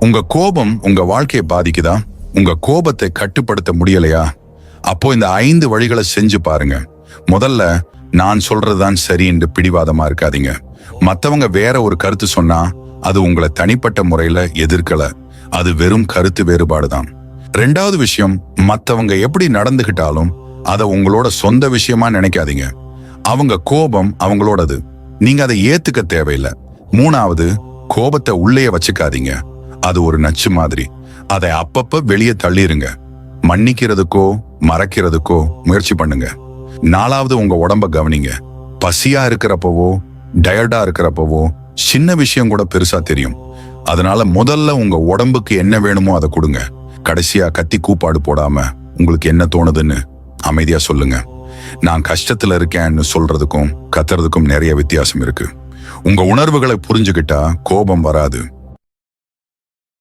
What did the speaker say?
உங்க கோபம் உங்க வாழ்க்கையை பாதிக்குதா? உங்க கோபத்தை கட்டுப்படுத்த முடியலையா? அப்போ இந்த 5 வழிகளை செஞ்சு பாருங்க. முதல்ல, நான் சொல்றதுதான் சரி என்று பிடிவாதமா இருக்காதீங்க. மத்தவங்க வேற ஒரு கருத்து சொன்னா அது உங்களை தனிப்பட்ட முறையில எதிர்க்கல, அது வெறும் கருத்து வேறுபாடுதான். 2வது விஷயம், மத்தவங்க எப்படி நடந்துகிட்டாலும் அதை உங்களோட சொந்த விஷயமா நினைக்காதீங்க. அவங்க கோபம் அவங்களோடது, நீங்க அதை ஏத்துக்க தேவையில்லை. 3வது, கோபத்தை உள்ளே வச்சுக்காதீங்க, அது ஒரு நச்சு மாதிரி. அதை அப்பப்ப வெளியே தள்ளிருங்க. மன்னிக்கிறதுக்கோ மறக்கிறதுக்கோ முயற்சி பண்ணுங்க. 4வது, உங்க உடம்ப கவனிங்க. பசியா இருக்கிறப்பவோ டயர்டா இருக்கிறப்பவோ சின்ன விஷயம் கூட பெருசா தெரியும். அதனால முதல்ல உங்க உடம்புக்கு என்ன வேணுமோ அதை கொடுங்க. கடைசியா கத்தி கூப்பாடு போடாம உங்களுக்கு என்ன தோணுதுன்னு அமைதியா சொல்லுங்க. நான் கஷ்டத்துல இருக்கேன்னு சொல்றதுக்கும் கத்துறதுக்கும் நிறைய வித்தியாசம் இருக்கு. உங்க உணர்வுகளை புரிஞ்சுக்கிட்டா கோபம் வராது.